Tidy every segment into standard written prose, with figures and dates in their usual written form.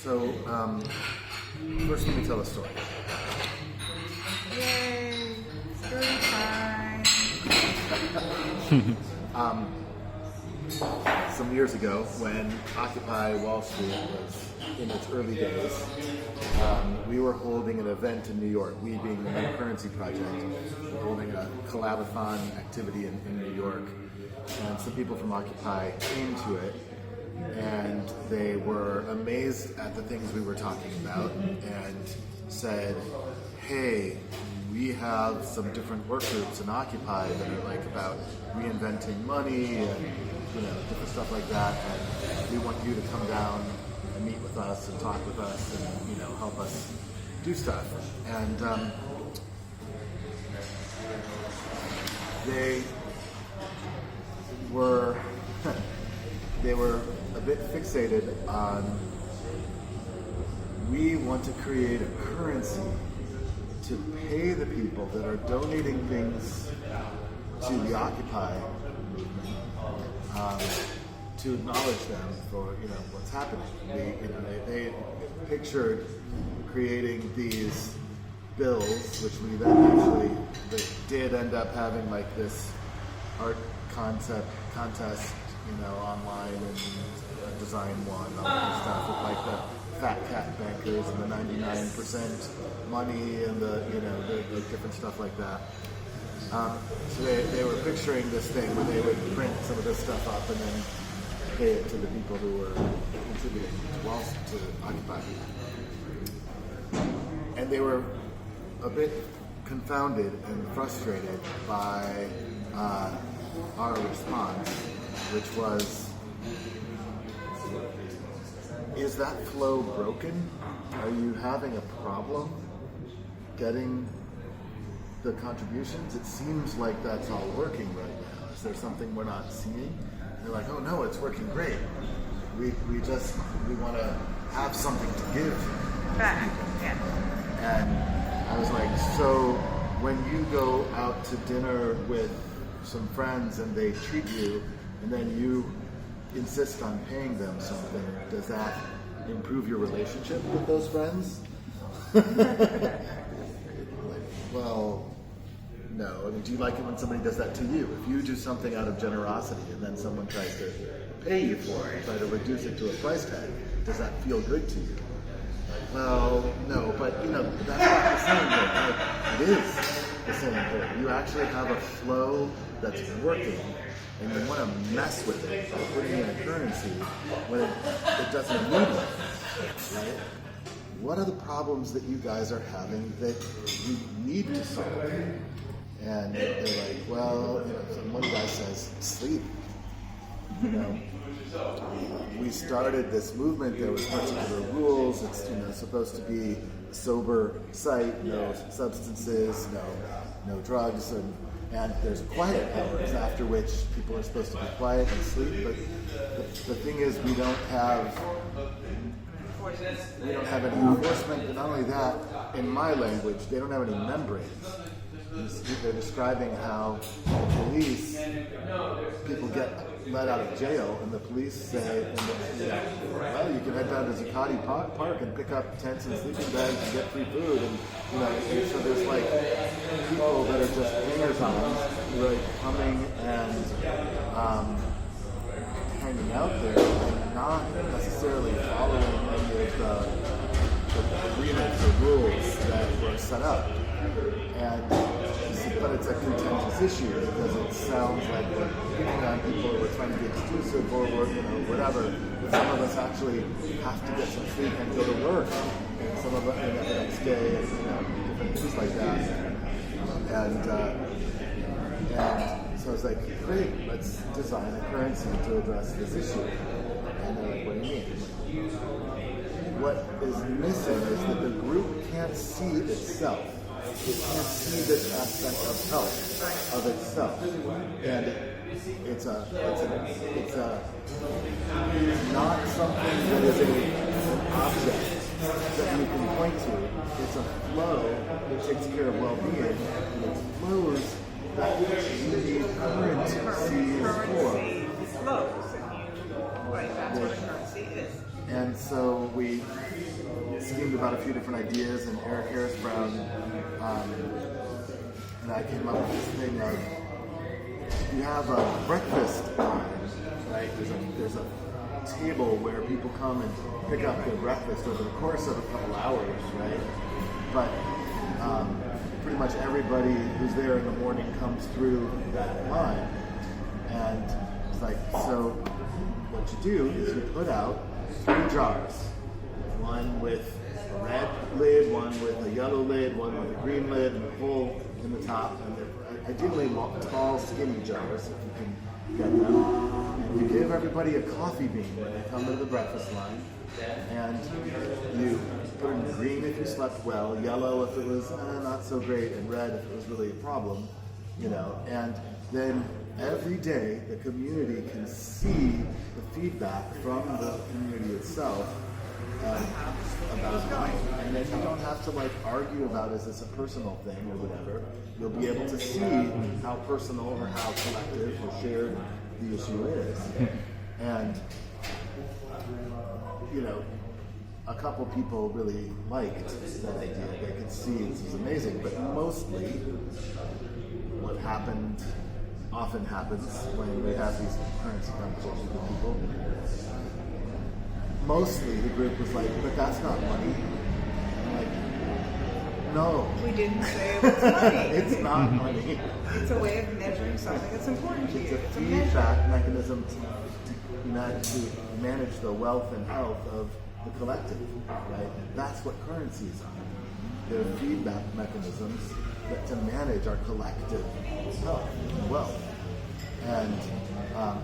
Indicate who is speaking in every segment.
Speaker 1: So, first let me tell a story.
Speaker 2: Yay! Story time!
Speaker 1: Some years ago, when Occupy Wall Street was in its early days, we were holding an event in New York, we being the Metacurrency project, we were holding a collaborathon activity in New York, and some people from Occupy came to it, and they were amazed at the things we were talking about, and said, hey, we have some different work groups in Occupy that are like about reinventing money and different stuff like that, and we want you to come down and meet with us and talk with us and help us do stuff. And they were a bit fixated on, we want to create a currency to pay the people that are donating things to the Occupy movement, to acknowledge them for what's happening. They pictured creating these bills, which we then actually did end up having like this art concept contest, online, and design one, all that stuff with like the fat cat bankers and the 99% money and the different stuff like that. So they were picturing this thing where they would print some of this stuff up and then pay it to the people who were contributing to Occupy. And they were a bit confounded and frustrated by our response, which was, is that flow broken? Are you having a problem getting the contributions? It seems like that's all working right now. Is there something we're not seeing? And they're like, oh no, it's working great. We want to have something to give
Speaker 2: Back, yeah.
Speaker 1: And I was like, so when you go out to dinner with some friends and they treat you and then you insist on paying them something, does that improve your relationship with those friends? Well, no. I mean, do you like it when somebody does that to you? If you do something out of generosity and then someone tries to pay you for it, try to reduce it to a price tag, does that feel good to you? Well, no, but that's not the same thing. Like, it is the same thing. You actually have a flow that's working, and you want to mess with it by putting in a currency when it doesn't need one, right? What are the problems that you guys are having that you need to solve? And they're like, well, one guy says, sleep. We started this movement, there was particular rules, it's supposed to be a sober site, no substances, no drugs, and there's quiet hours after which people are supposed to be quiet and sleep, but the thing is we don't have any enforcement, but not only that, in my language, they don't have any membranes. They're describing how the police, people get let out of jail, and the police say, well, you can head down to Zuccotti Park and pick up tents and sleeping bags and get free food, and so there's like people that are just hangers-on, really coming and hanging out there and not necessarily following any of the agreements or rules that were set up. But it's a contentious issue because it sounds like we're picking on people, we're trying to be exclusive or whatever. But some of us actually have to get some sleep and go to work, and some of us the next day, and different things like that. And so I was like, great, let's design a currency to address this issue. And they're like, what do you mean? What is missing is that the group can't see itself. It can't see this aspect of health of itself, and it's not something that is an object that you can point to. It's a flow that takes care of well-being, and it's flows that you need currencies for.
Speaker 2: Flows, right? That's what a currency is.
Speaker 1: And so we listened about a few different ideas, and Eric Harris Brown and I came up with this thing of you have a breakfast line, right? There's a table where people come and pick up their breakfast over the course of a couple hours, right? But pretty much everybody who's there in the morning comes through that line, and it's like, so what you do is you put out 3 jars, one with a red lid, one with a yellow lid, one with a green lid, and a hole in the top, and they're ideally tall, skinny jars, if you can get them. And you give everybody a coffee bean when they come to the breakfast line, and you put in green if you slept well, yellow if it was not so great, and red if it was really a problem, and then every day the community can see the feedback from the community itself about how, and then you don't have to argue about is this a personal thing or whatever. You'll be able to see how personal or how collective or shared the issue is. And a couple people really liked that idea. They could see this is amazing, but mostly what often happens when we have these currency conversations with people, mostly the group was like, but that's not money. I'm like, no.
Speaker 2: We didn't say it was money.
Speaker 1: It's not money.
Speaker 2: It's a way of measuring something that's important to you.
Speaker 1: It's a feedback mechanism to manage the wealth and health of the collective, right? That's what currencies are. They're feedback mechanisms to manage our collective health and wealth. And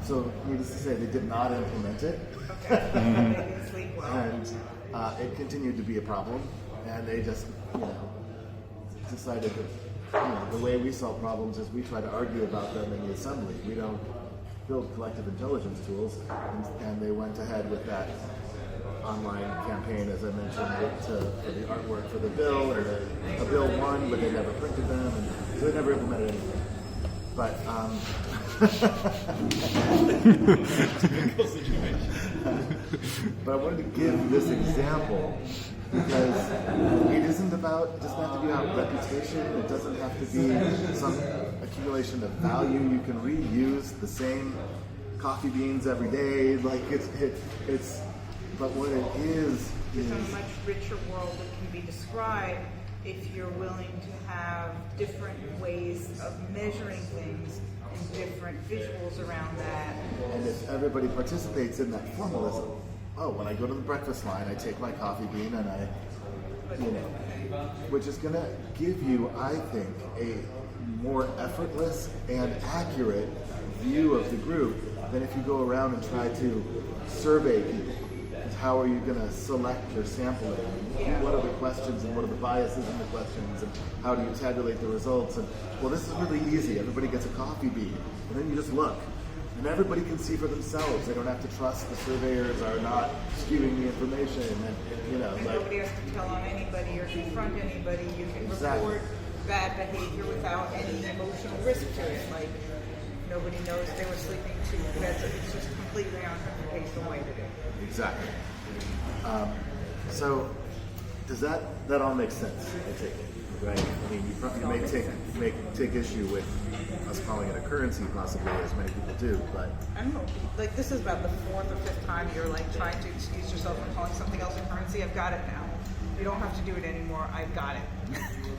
Speaker 1: so, needless to say, they did not implement it.
Speaker 2: Okay. They didn't sleep well.
Speaker 1: And it continued to be a problem. And they just, decided that, the way we solve problems is we try to argue about them in the assembly. We don't build collective intelligence tools. And they went ahead with that online campaign, as I mentioned, for the artwork for the bill, and a bill won, but they never printed them, and so they never implemented anything. But but I wanted to give this example because it doesn't have to be about reputation. It doesn't have to be some accumulation of value. You can reuse the same coffee beans every day. It's. But what it is
Speaker 2: It's a much richer world that can be described if you're willing to have different ways of measuring things and different visuals around that.
Speaker 1: And if everybody participates in that formalism, when I go to the breakfast line, I take my coffee bean and which is going to give you, I think, a more effortless and accurate view of the group than if you go around and try to survey people. How are you going to select your sampling? What are the questions and what are the biases in the questions? And how do you tabulate the results? And this is really easy. Everybody gets a coffee bean. And then you just look. And everybody can see for themselves. They don't have to trust the surveyors are not skewing the information. And,
Speaker 2: nobody has to tell on anybody or confront anybody. You can report bad behavior without any emotional risk to it. Nobody knows they were sleeping too. It's just completely unconfrontational way to do it.
Speaker 1: Exactly. So, does that all make sense? I take it, right? I mean, you may take issue with us calling it a currency, possibly, as many people do, but
Speaker 2: I don't know. This is about the 4th or 5th time you're trying to excuse yourself from calling something else a currency. I've got it now. You don't have to do it anymore. I've got it.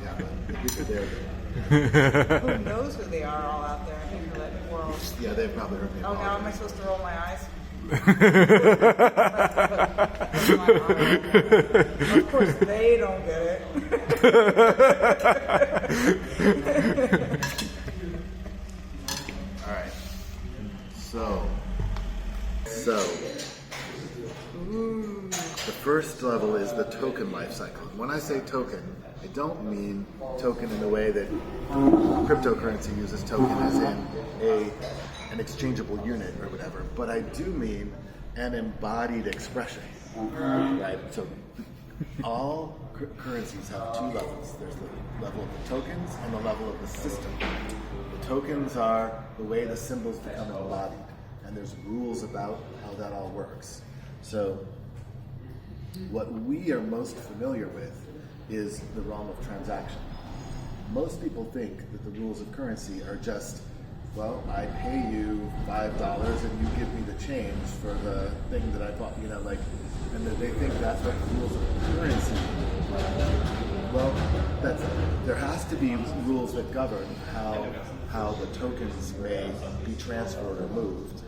Speaker 1: Yeah, but there.
Speaker 2: Who knows who they are all out there in the internet world?
Speaker 1: Yeah, they've probably heard me.
Speaker 2: Oh, now am I supposed to roll my eyes? Of course, they don't get it.
Speaker 1: All right. So the first level is the token life cycle. When I say token, I don't mean token in the way that cryptocurrency uses token as in an exchangeable unit or whatever, but I do mean an embodied expression, right? So all currencies have 2 levels. There's the level of the tokens and the level of the system. The tokens are the way the symbols become embodied, and there's rules about how that all works. So What we are most familiar with is the realm of transaction. Most people think that the rules of currency are just, well, I pay you $5 and you give me the change for the thing that I bought, and that they think that's what the rules of currency are. Well, there has to be rules that govern how the tokens may be transferred or moved,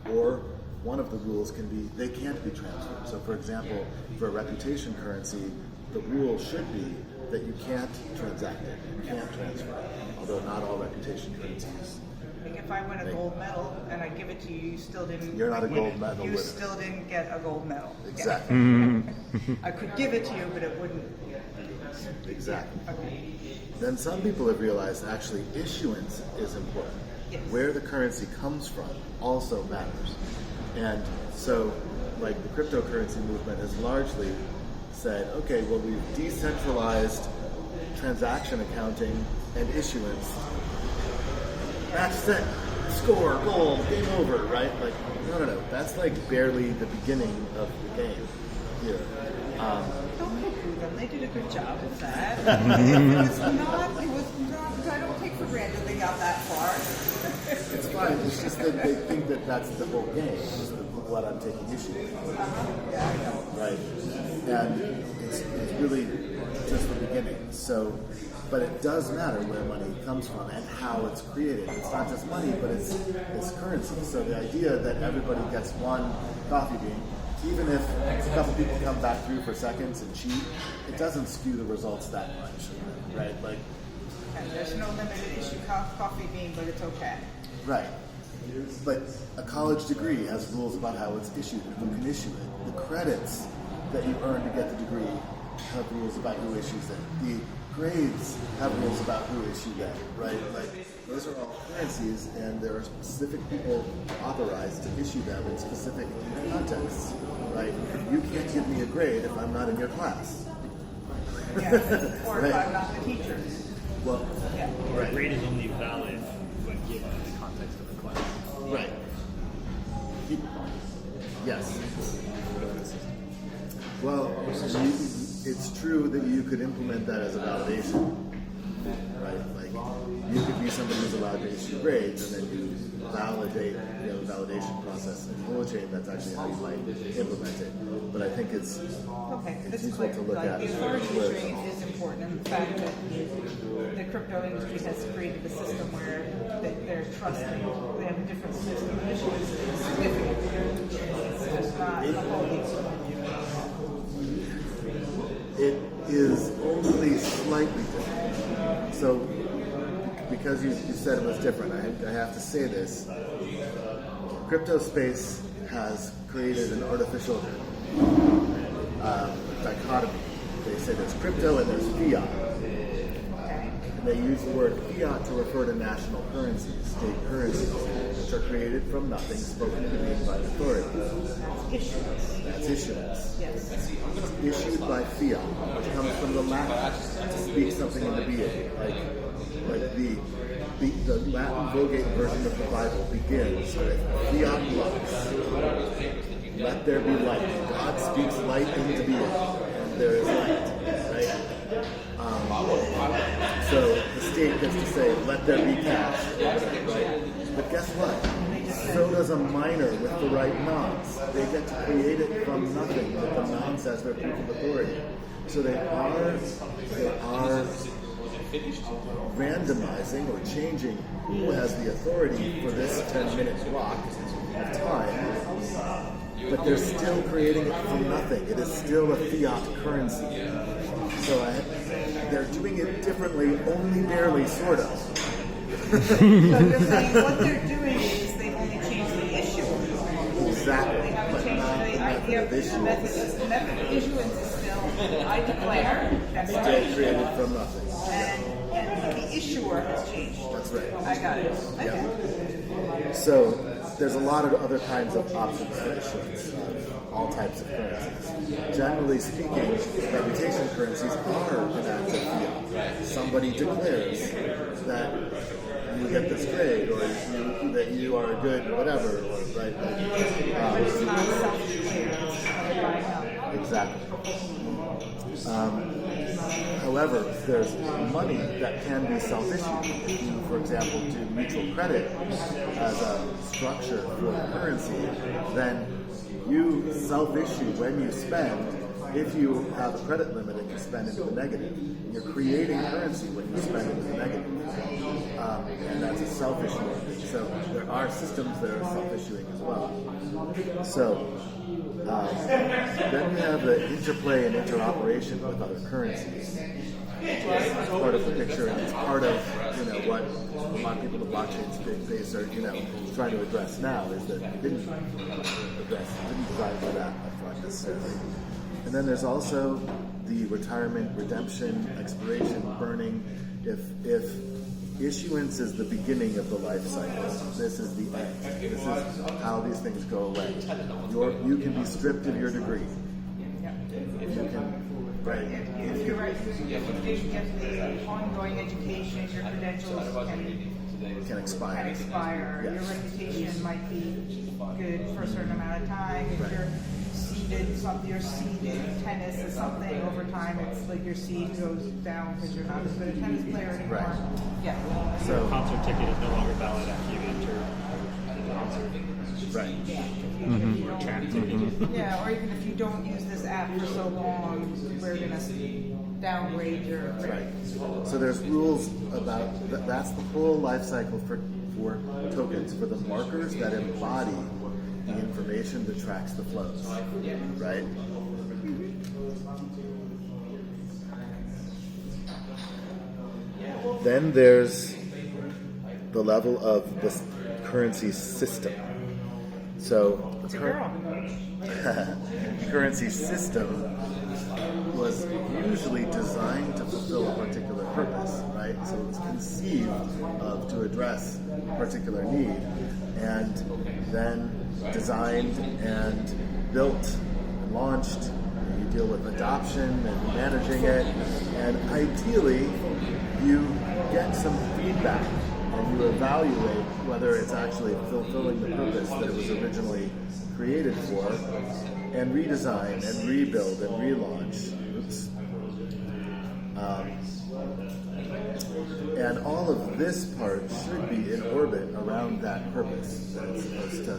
Speaker 1: or one of the rules can be they can't be transferred. So, for example, for a reputation currency, the rule should be that you can't transact it, you can't transfer it, although not all reputation currencies.
Speaker 2: Like if I win a gold medal and I give it to you, you still didn't.
Speaker 1: You're not a gold medal
Speaker 2: You
Speaker 1: winner.
Speaker 2: still didn't get a gold medal.
Speaker 1: Exactly.
Speaker 2: Yeah. I could give it to you, but it wouldn't.
Speaker 1: Exactly.
Speaker 2: Okay.
Speaker 1: Then some people have realized actually issuance is important.
Speaker 2: Yes.
Speaker 1: Where the currency comes from also matters. And so, like the cryptocurrency movement has largely said, okay, well, we've decentralized transaction accounting and issuance. That's set, score, goal, game over, right? Like, no. That's like barely the beginning of the game here.
Speaker 2: Don't poo-poo them. They did a good job with that. It was not, I don't take for granted they got that far.
Speaker 1: It's fine. It's just that they think that that's the whole game. Is what I'm taking issue with.
Speaker 2: Yeah, I know.
Speaker 1: Right. And it's really just the beginning. So, but it does matter where money comes from and how it's created. It's not just money, but it's currency. So the idea that everybody gets one coffee bean, even if a couple people come back through for seconds and cheat, it doesn't skew the results that much, right? Like,
Speaker 2: And there's no limited issue coffee bean, but it's okay.
Speaker 1: right. But a college degree has rules about how it's issued and who can issue it. The credits that you earn to get the degree have rules about who issues it. The grades have rules about who issued them, right? Like, those are all currencies, and there are specific people authorized to issue them in specific contexts, right? You can't give me a grade if I'm not in your class.
Speaker 2: Yeah. Or
Speaker 1: Right.
Speaker 2: if I'm not the teacher.
Speaker 1: Well,
Speaker 2: Yeah.
Speaker 1: right.
Speaker 3: Grade is only valid when given in the context of the class.
Speaker 1: Right. Yes. Well, it's true that you could implement that as a validation, right? Like, you could be somebody who's allowed to issue grades, and then you validate, the validation process in Holochain. That's actually how you might implement it. But I think it's
Speaker 2: It's
Speaker 1: useful
Speaker 2: clear.
Speaker 1: to look
Speaker 2: Like,
Speaker 1: at
Speaker 2: the
Speaker 1: it.
Speaker 2: authority issuing is important, and the fact that the crypto industry has created a system where they're trusting, they have a different system of issuance is significant. It's just not a whole heap.
Speaker 1: It is only slightly different. So, because you said it was different, I have to say this. Crypto space has created an artificial dichotomy. They say there's crypto and there's fiat.
Speaker 2: Okay.
Speaker 1: And they use the word fiat to refer to national currencies, state currencies, which are created from nothing, spoken to being by authority.
Speaker 2: That's issuance.
Speaker 1: That's issuance.
Speaker 2: Yes.
Speaker 1: It's issued by fiat, which comes from the Latin to speak something into being. Like the Latin Vulgate version of the Bible begins with fiat lux. Let there be light. God speaks light into being, and there is light. Right? So the state gets to say, "Let there be cash." Right? But guess what? So does a miner with the right nonce. They get to create it from nothing with the nonce as their proof of authority. So they are randomizing or changing who has the authority for this 10-minute block of time, but they're still creating it from nothing. It is still a fiat currency. So they're doing it differently, only barely, sort of.
Speaker 2: So you're saying what they're doing is they've only changed the issue.
Speaker 1: Exactly.
Speaker 2: They haven't
Speaker 1: But
Speaker 2: changed
Speaker 1: not
Speaker 2: the
Speaker 1: the
Speaker 2: idea of the
Speaker 1: method
Speaker 2: method. The method of issuance is still, I declare, that's what I
Speaker 1: Still created
Speaker 2: issue.
Speaker 1: from nothing.
Speaker 2: And the issuer has changed.
Speaker 1: That's right.
Speaker 2: I got it. Okay.
Speaker 1: Yeah. So there's a lot of other kinds of options for issuance, all types of currencies. Generally speaking, reputation currencies are an act of fiat. Somebody declares that you get this grade, or that you are a good whatever, or, right?
Speaker 2: But it's not self-declared. It's covered by
Speaker 1: Exactly. However, there's money that can be self-issued. If you, for example, do mutual credit as a structure for the currency, then you self-issue when you spend. If you have a credit limit and you spend into the negative, you're creating currency when you spend into the negative. And that's a self-issuing. So there are systems that are self-issuing as well. So then we have the interplay and interoperation with other currencies. It's part of the picture, and it's part of what a lot of people in the blockchain space are trying to address now, is that it didn't design for that upfront necessarily. And then there's also the retirement, redemption, expiration, burning. If issuance is the beginning of the life cycle, this is the end. This is how these things go away. You can be stripped of your degree. If you can, right?
Speaker 2: If you're right, if you get the ongoing education, your credentials
Speaker 1: can expire.
Speaker 2: Your reputation might be good for a certain amount of time. If you're seeded tennis or something, over time it's like your seed goes down because you're not as good a tennis player anymore.
Speaker 1: Right.
Speaker 2: Yeah.
Speaker 3: So your concert ticket is no longer valid after you enter the concert.
Speaker 1: Right.
Speaker 2: Yeah, or even if you don't use this app for so long, we're going to downgrade your rate.
Speaker 1: Right. So there's rules about that's the whole life cycle for tokens, for the markers that embody the information that tracks the flows. Right? Then there's the level of the currency system. So the currency system was usually designed to fulfill a particular purpose, right? So it was conceived of to address a particular need, and then designed and built and launched. You deal with adoption and managing it, and ideally you get some feedback and you evaluate whether it's actually fulfilling the purpose that it was originally created for, and redesign and rebuild and relaunch. Oops. And all of this part should be in orbit around that purpose that it's supposed to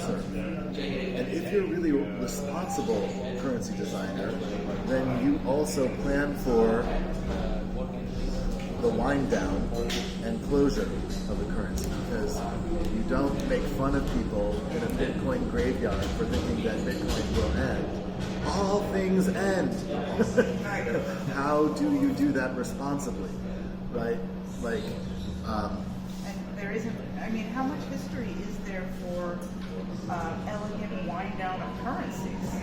Speaker 1: serve. And if you're really a responsible currency designer, then you also plan for the wind down and closure of the currency, because you don't make fun of people in a Bitcoin graveyard for thinking that Bitcoin will end. All things end. How do you do that responsibly, right?
Speaker 2: And there isn't. I mean, how much history is there for elegant wind down of currencies?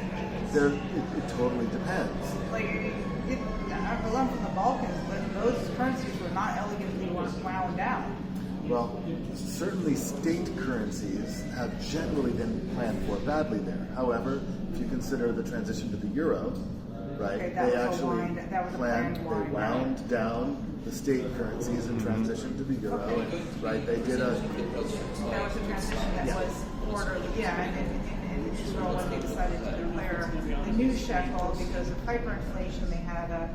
Speaker 1: It totally depends.
Speaker 2: I'm from the Balkans, but those currencies were not elegantly wound down.
Speaker 1: Well, certainly state currencies have generally been planned for badly there. However, if you consider the transition to the euro, right, they actually wound down the state currencies and transitioned to the euro, right? They did
Speaker 2: that was a transition that was orderly, and in Israel when they decided to declare the new shekel because of hyperinflation, they had a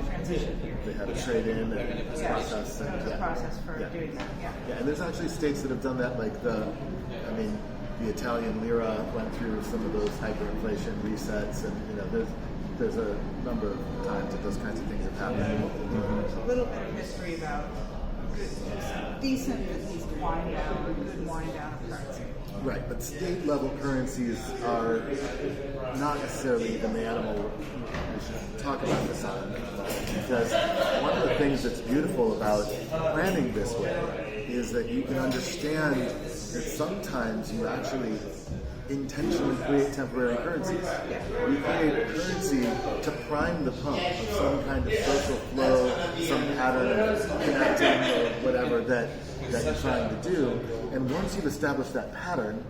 Speaker 2: transition period.
Speaker 1: They had a trade-in and process.
Speaker 2: There was a process for doing that.
Speaker 1: Yeah, and there's actually states that have done that, like the Italian lira went through some of those hyperinflation resets, and there's a number of times that those kinds of things have happened.
Speaker 2: There's a little bit of history about decent at least wind down, or good wind down of currency.
Speaker 1: Right, but state-level currencies are not necessarily even the animal we should talk about this on, because one of the things that's beautiful about planning this way is that you can understand that sometimes you actually intentionally create temporary currencies. You create a currency to prime the pump of some kind of social flow, some pattern of connecting or whatever that you're trying to do. And once you've established that pattern,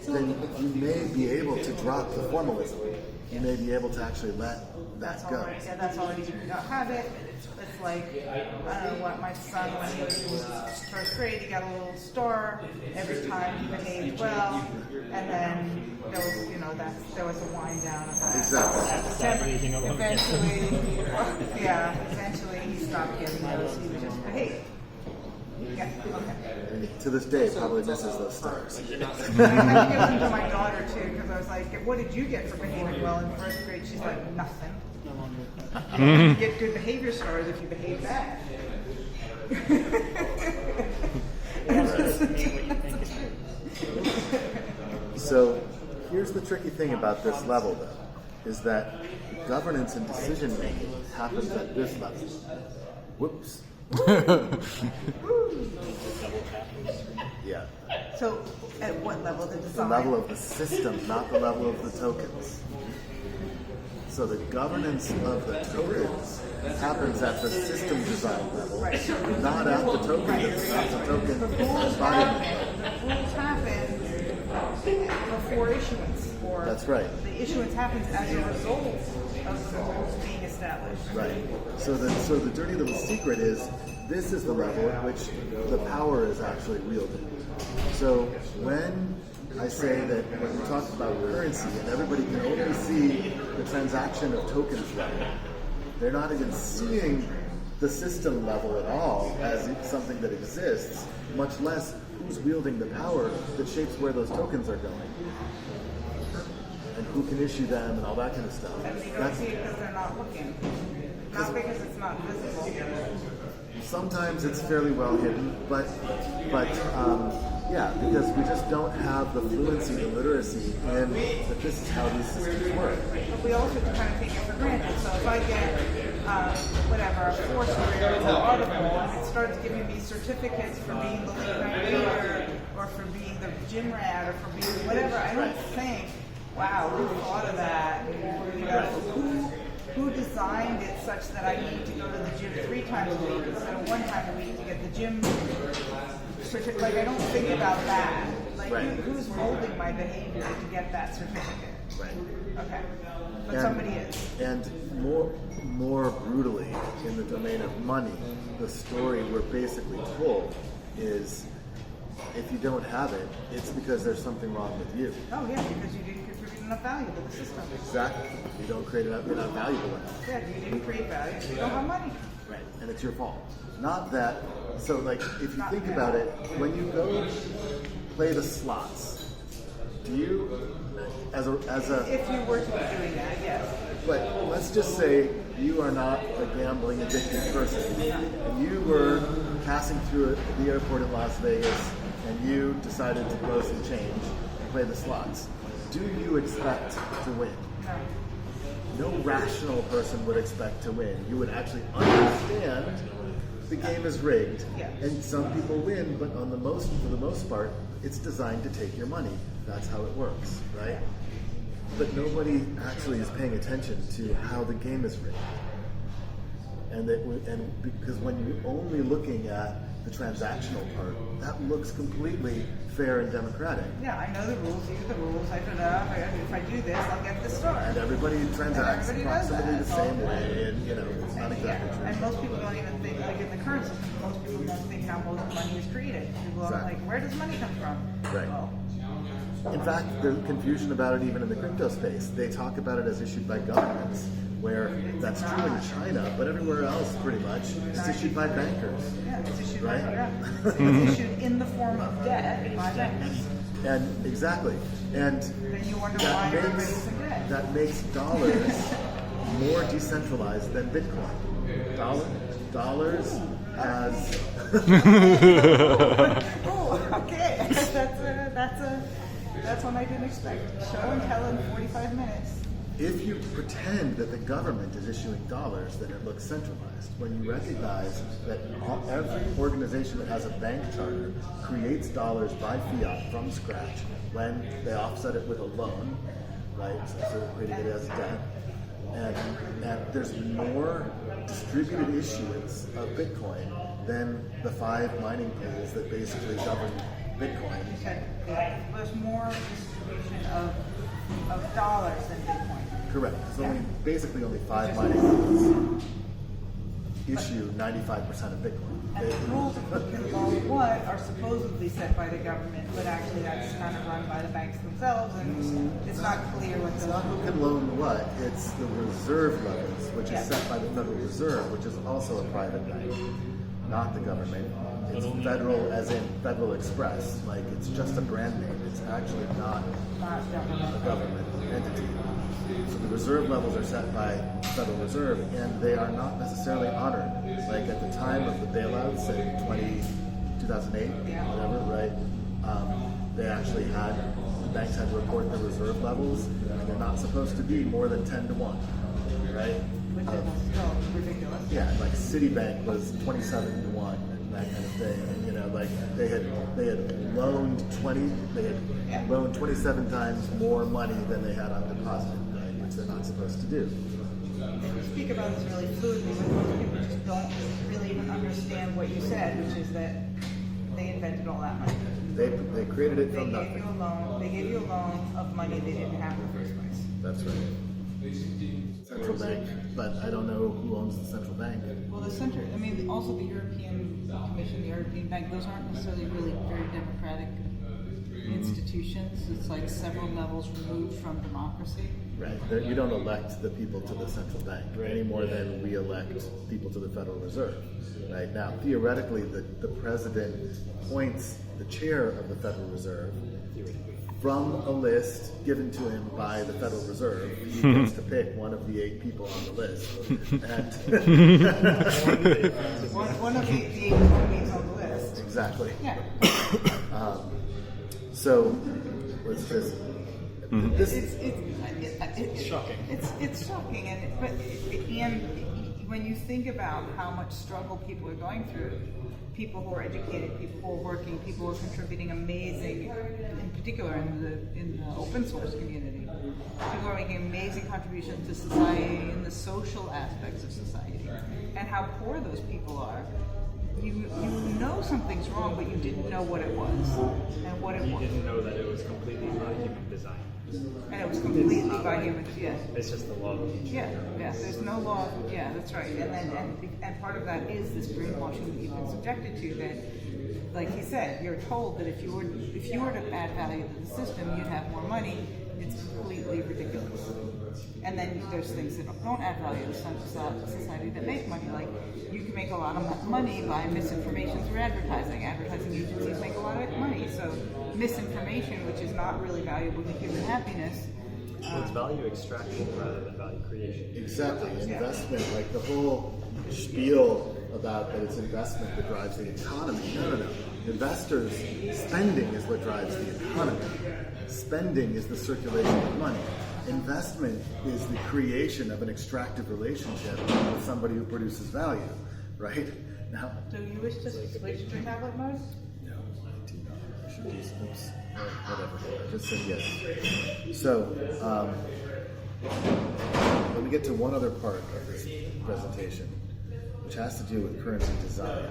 Speaker 1: then you may be able to drop the formalism. You may be able to actually let that go.
Speaker 2: That's already you don't have it. It's like, I don't know what, my son, when he was in first grade, he got a little star every time he behaved well, And then there was, there was a wind down of that.
Speaker 1: Exactly.
Speaker 2: Eventually he stopped getting those. He was just, hey. Yeah, okay.
Speaker 1: And to this day, probably misses those stars.
Speaker 2: I had to give them to my daughter too, because I was like, what did you get for behaving well in first grade? She's like, nothing. You get good behavior stars if you behave bad.
Speaker 1: So here's the tricky thing about this level, though, is that governance and decision making happens at this level. Whoops. Yeah.
Speaker 2: So at what level? The
Speaker 1: The
Speaker 2: design?
Speaker 1: level of the system, not the level of the tokens. So the governance of the tokens happens at the system design level, not at the token. Not the token
Speaker 2: The rules happen before issuance. Or
Speaker 1: That's right.
Speaker 2: The issuance happens as a result of the rules being established.
Speaker 1: Right. So the dirty little secret is this is the level at which the power is actually wielded. So when I say that when we talk about currency and everybody can only see the transaction of tokens level, they're not even seeing the system level at all as something that exists, much less who's wielding the power that shapes where those tokens are going and who can issue them and all that kind of stuff.
Speaker 2: And they don't see it because they're not looking. Not because it's not visible.
Speaker 1: Sometimes it's fairly well hidden, but yeah, because we just don't have the fluency, the literacy in that this is how these systems work.
Speaker 2: But we also kind of take it for granted. So if I get, a Foursquare or Audible, and it starts giving me certificates for being the late night waiter, or for being the gym rat, or for being whatever, I don't think, wow, who thought of that? Who designed it such that I need to go to the gym 3 times a week instead of 1 time a week to get the gym certificate? Like, I don't think about that. Like,
Speaker 1: Right.
Speaker 2: who's molding my behavior to get that certificate?
Speaker 1: Right.
Speaker 2: Okay. But somebody is.
Speaker 1: And more brutally, in the domain of money, the story we're basically told is if you don't have it, it's because there's something wrong with you.
Speaker 2: Oh, yeah, because you didn't contribute enough value to the system.
Speaker 1: Exactly. You don't create enough, you're not valuable enough.
Speaker 2: Yeah, you didn't create value, you don't have money.
Speaker 1: Right. And it's your fault. Not that, so like, if you
Speaker 2: Not
Speaker 1: think
Speaker 2: fair.
Speaker 1: about it, when you go play the slots, do you, as a
Speaker 2: If you were to be doing that, yes.
Speaker 1: but let's just say you are not a gambling addicted person. And you were passing through the airport in Las Vegas and you decided to blow some change and play the slots. Do you expect to win?
Speaker 2: No.
Speaker 1: No rational person would expect to win. You would actually understand the game is rigged,
Speaker 2: Yeah.
Speaker 1: and some people win, but for the most part, it's designed to take your money. That's how it works, right? But nobody actually is paying attention to how the game is rigged, and because when you're only looking at the transactional part, that looks completely fair and democratic.
Speaker 2: Yeah, I know the rules, these are the rules, if I do this, I'll get the star.
Speaker 1: And everybody transacts
Speaker 2: Everybody does
Speaker 1: approximately
Speaker 2: that.
Speaker 1: the same way, and it's not exactly true.
Speaker 2: And most people don't even think, like in the current system, most people don't think how most money is created. People are
Speaker 1: Exactly.
Speaker 2: like, where does money come from?
Speaker 1: Right.
Speaker 2: Well,
Speaker 1: In fact, there's confusion about it even in the crypto space. They talk about it as issued by governments, where that's true in China, but everywhere else, pretty much, it's issued by bankers.
Speaker 2: yeah, it's issued,
Speaker 1: Right?
Speaker 2: it's issued in the form of debt by banks.
Speaker 1: And exactly, and
Speaker 2: Then you wonder why everybody's in debt.
Speaker 1: that makes dollars more decentralized than Bitcoin. Dollars has
Speaker 2: Oh, okay. That's one I didn't expect. Show and tell in 45 minutes.
Speaker 1: If you pretend that the government is issuing dollars, then it looks centralized. When you recognize that every organization that has a bank charter creates dollars by fiat from scratch when they offset it with a loan, right? So they're creating it as debt. And there's more distributed issuance of Bitcoin than the 5 mining pools that basically govern Bitcoin.
Speaker 2: You said there's more distribution of dollars than Bitcoin.
Speaker 1: Correct. There's basically only 5 mining pools. issue 95% of Bitcoin.
Speaker 2: And the rules of who can loan what are supposedly set by the government, but actually that's kind of run by the banks themselves, and it's not clear what
Speaker 1: It's
Speaker 2: the...
Speaker 1: not who can loan what, it's the reserve levels, which
Speaker 2: Yeah.
Speaker 1: is set by the Federal Reserve, which is also a private bank, not the government. It's federal as in Federal Express, like it's just a brand name. It's actually not
Speaker 2: Not
Speaker 1: a
Speaker 2: government.
Speaker 1: government entity. So the reserve levels are set by Federal Reserve, and they are not necessarily honored. Like at the time of the bailouts in 2008,
Speaker 2: Yeah.
Speaker 1: whatever, right? They actually had, banks had to report their reserve levels, and they're not supposed to be more than 10 to 1, right?
Speaker 2: Which is still ridiculous.
Speaker 1: Yeah, like Citibank was 27 to 1 and that kind of thing. And you know, like they had loaned 27 times more money than they had on deposit, right? Which they're not supposed to do.
Speaker 2: And you speak about this really fluidly, but most people just don't really even understand what you said, which is that they invented all that money.
Speaker 1: They created it
Speaker 2: They
Speaker 1: from
Speaker 2: gave you
Speaker 1: nothing.
Speaker 2: a loan. They gave you a loan of money they didn't have in the first place.
Speaker 1: That's right. Central bank, but I don't know who owns the central bank.
Speaker 2: Well, the center, I mean, also the European Commission, the European Bank, those aren't necessarily really very democratic institutions. It's like several levels removed from democracy.
Speaker 1: Right. You don't elect the people to the central bank any more than we elect people to the Federal Reserve. Right now, theoretically, the president appoints the chair of the Federal Reserve from a list given to him by the Federal Reserve. He gets to pick one of the 8 people on the list. And
Speaker 2: One of the 8 economies on the list.
Speaker 1: exactly.
Speaker 2: Yeah.
Speaker 1: So, what's this? This
Speaker 2: It's
Speaker 3: shocking.
Speaker 2: It's shocking, and when you think about how much struggle people are going through, people who are educated, people who are working, people who are contributing amazing, in particular in the open source community, people are making amazing contributions to society and the social aspects of society, and how poor those people are. You know something's wrong, but you didn't know what it was and what it
Speaker 3: You
Speaker 2: was.
Speaker 3: didn't know that it was completely by human design.
Speaker 2: And it was completely by humans, yes.
Speaker 3: It's just the law of nature.
Speaker 2: Yeah, there's no law, yeah, that's right. And part of that is this brainwashing that you've been subjected to, that, like he said, you're told that if you were to add value to the system, you'd have more money. It's completely ridiculous. And then there's things that don't add value to society that make money, like you can make a lot of money by misinformation through advertising. Advertising agencies make a lot of money, so misinformation, which is not really valuable to human happiness.
Speaker 3: Well, it's value extraction rather than value creation.
Speaker 1: Exactly. Investment, like the whole spiel about that it's investment that drives the economy. No. Investors, spending is what drives the economy. Spending is the circulation of money. Investment is the creation of an extractive relationship with somebody who produces value, right? Now,
Speaker 2: So you wish to switch to tablet mode?
Speaker 1: no, I do not. I should use oops. Whatever. I just said yes. So, let me get to one other part of this presentation, which has to do with currency design.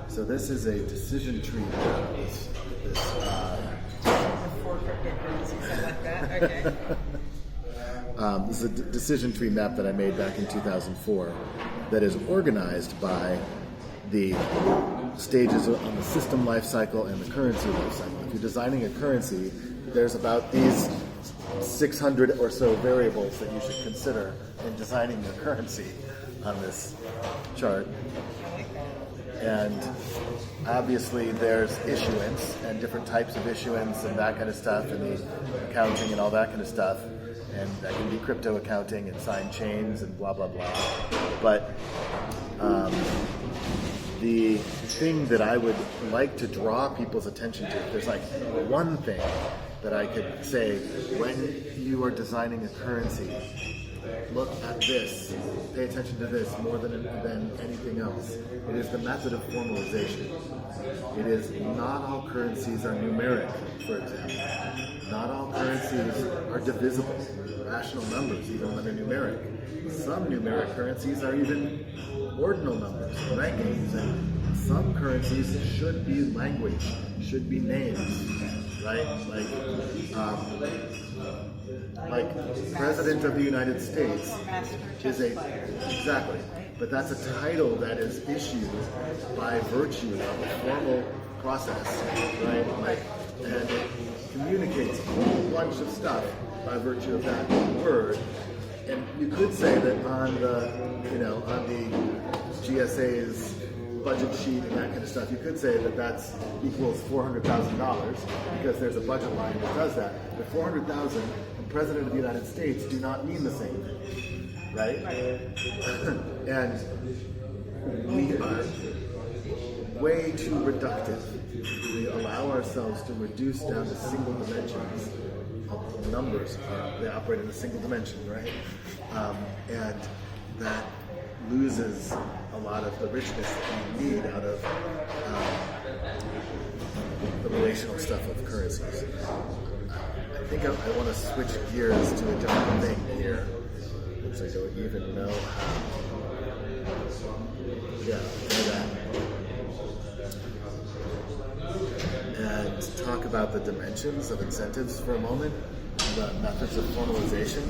Speaker 1: So this is a decision tree map. This
Speaker 2: For cryptocurrencies, something like that? Okay.
Speaker 1: This is a decision tree map that I made back in 2004 that is organized by the stages on the system life cycle and the currency life cycle. If you're designing a currency, there's about these 600 or so variables that you should consider in designing your currency on this chart. And obviously there's issuance and different types of issuance and that kind of stuff, and the accounting and all that kind of stuff. And that can be crypto accounting and signed chains and blah, blah, blah. But the thing that I would like to draw people's attention to, if there's like one thing that I could say, when you are designing a currency, look at this, pay attention to this more than anything else. It is the method of formalization. It is not all currencies are numeric, for example. Not all currencies are divisible, rational numbers, even when they're numeric. Some numeric currencies are even ordinal numbers, rankings, and some currencies should be language, should be names, right? Like President of the United States is a exactly but that's a title that is issued by virtue of a formal process, right? Like, and it communicates a whole bunch of stuff by virtue of that word. And you could say that on the, on the GSA's budget sheet and that kind of stuff, you could say that that's equals $400,000 because there's a budget line that does that. But $400,000 and President of the United States do not mean the same thing, right? And we are way too reductive. We allow ourselves to reduce down to single dimensions of numbers. They operate in a single dimension, right? And that loses a lot of the richness that you need out of the relational stuff of currencies. I think I want to switch gears to a different thing here, which I don't even know how. Yeah, do that. And talk about the dimensions of incentives for a moment, the methods of formalization.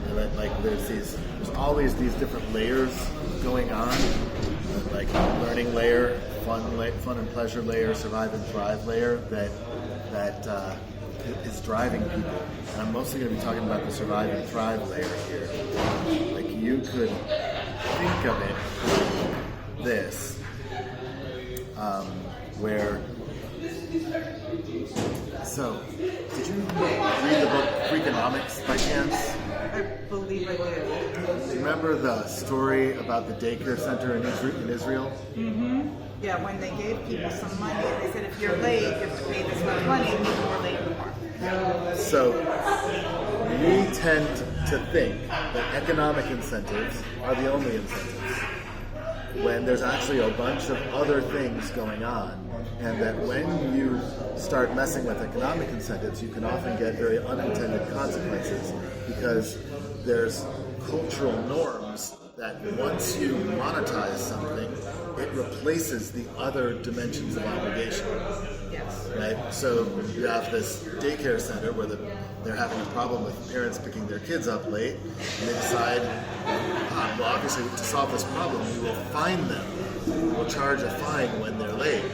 Speaker 1: And that, like, there's always these different layers going on, like learning layer, fun and pleasure layer, survive and thrive layer that is driving people. And I'm mostly going to be talking about the survive and thrive layer here. Like, you could think of it like this, where. So, did you read the book Freakonomics by chance?
Speaker 2: I believe I did.
Speaker 1: Do you remember the story about the daycare center in Israel?
Speaker 2: Mm-hmm. Yeah, when they gave people some money, they said if you're late, you have to pay this much money, and people were late more.
Speaker 1: So, we tend to think that economic incentives are the only incentives, when there's actually a bunch of other things going on. And that when you start messing with economic incentives, you can often get very unintended consequences, because there's cultural norms that once you monetize something, it replaces the other dimensions of obligation.
Speaker 2: Yes.
Speaker 1: Right? So you have this daycare center where they're having a problem with parents picking their kids up late, and they decide, well, obviously to solve this problem, we will fine them. We'll charge a fine when they're late.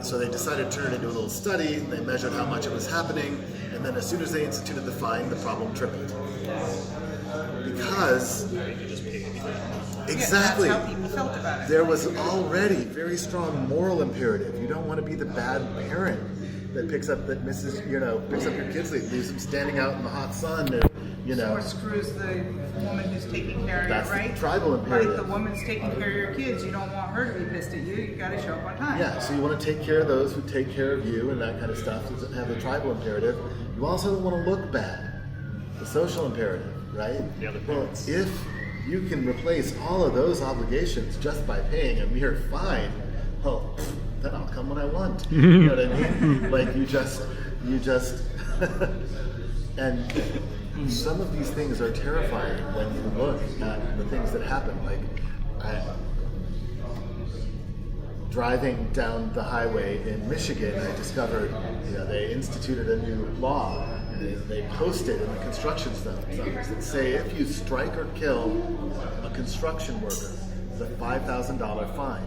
Speaker 1: So they decided to turn it into a little study. They measured how much it was happening, and then as soon as they instituted the fine, the problem tripled. Because exactly,
Speaker 2: that's how people felt about it.
Speaker 1: There was already very strong moral imperative. You don't want to be the bad parent that picks up your kids late, leaves them standing out in the hot sun,
Speaker 2: Or screws the woman who's taking care of
Speaker 1: That's
Speaker 2: you, right?
Speaker 1: the tribal imperative.
Speaker 2: Like the woman's taking care of your kids, you don't want her to be pissed at you. You got to show up on time.
Speaker 1: Yeah, so you want to take care of those who take care of you and that kind of stuff. To have the tribal imperative. You also don't want to look bad. The social imperative, right? Well, if you can replace all of those obligations just by paying a mere fine, well, then I'll come when I want. You know what I mean? Like you just, and some of these things are terrifying when you look at the things that happen. Like, driving down the highway in Michigan, I discovered, they instituted a new law. They posted in the construction zones that say if you strike or kill a construction worker, it's a $5,000 fine.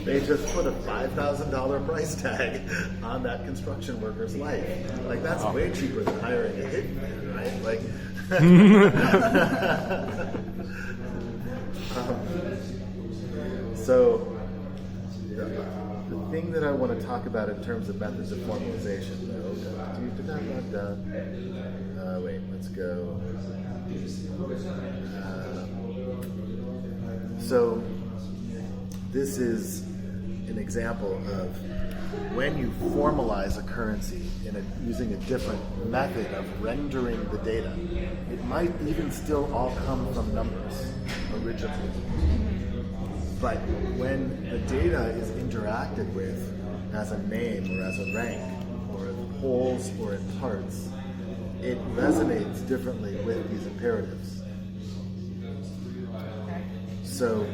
Speaker 1: They just put a $5,000 price tag on that construction worker's life. Like, that's way cheaper than hiring a hitman, right? Like, so the thing that I want to talk about in terms of methods of formalization, wait, let's go. So this is an example of when you formalize a currency using a different method of rendering the data. It might even still all come from numbers originally. But when the data is interacted with as a name or as a rank or in wholes or in parts, it resonates differently with these imperatives. So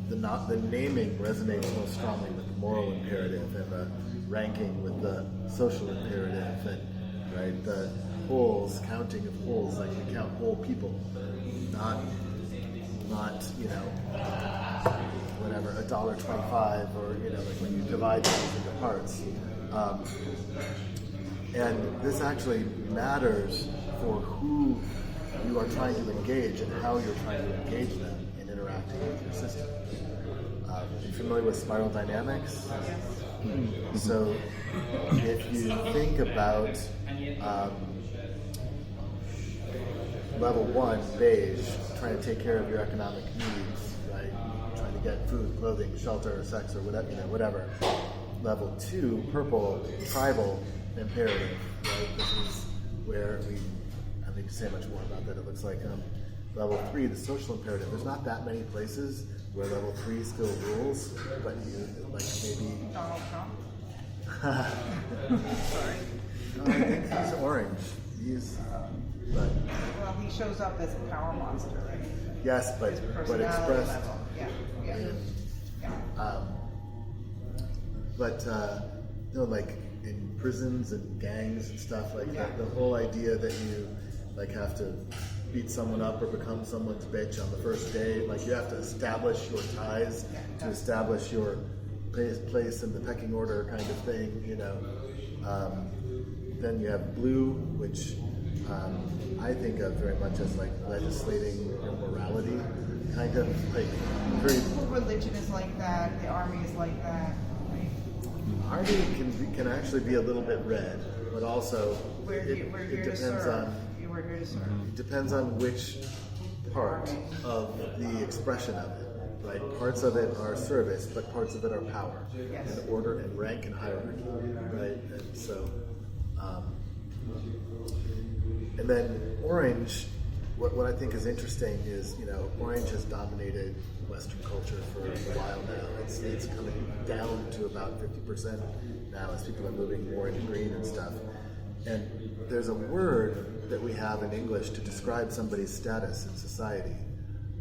Speaker 1: the naming resonates most strongly with the moral imperative, and the ranking with the social imperative, and right, wholes, counting of wholes, like you count whole people, not whatever, $1.25, or like when you divide things into parts. And this actually matters for who you are trying to engage and how you're trying to engage them in interacting with your system. Are you familiar with spiral dynamics? So if you think about level 1, beige, trying to take care of your economic needs, right? Trying to get food, clothing, shelter, sex, or whatever. Level 2, purple, tribal, imperative, right? This is where I think say much more about that. It looks like level 3, the social imperative. There's not that many places where level 3 still rules, but maybe
Speaker 2: Donald Trump.
Speaker 1: Sorry. I think he's orange.
Speaker 2: Well, he shows up as a power monster, right?
Speaker 1: Yes, but expressed.
Speaker 2: Level.
Speaker 1: Like in prisons and gangs and stuff like that, the whole idea that you have to beat someone up or become someone's bitch on the first day, you have to establish your ties, to establish your place in the pecking order, kind of thing. Then you have blue, which I think of very much as legislating immorality, kind of very.
Speaker 2: Religion is like that. The army is like that. Right?
Speaker 1: Army can actually be a little bit red, but also
Speaker 2: We're here to serve. It
Speaker 1: depends on which part of the expression of it. Right, parts of it are service, but parts of it are power, and order, and rank, and hierarchy. Right, and so. And then orange, what I think is interesting is, orange has dominated Western culture for a while now. It's coming down to about 50% now as people are moving more into green and stuff. And there's a word that we have in English to describe somebody's status in society.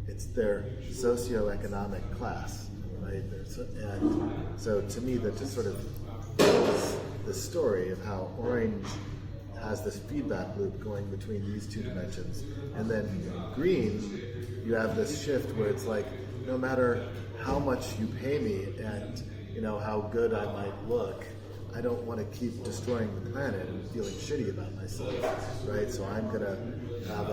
Speaker 1: It's their socioeconomic class, right? And so to me, that just sort of tells the story of how orange has this feedback loop going between these two dimensions. And then green, you have this shift where it's no matter how much you pay me and how good I might look, I don't want to keep destroying the planet and feeling shitty about myself, right? So I'm gonna have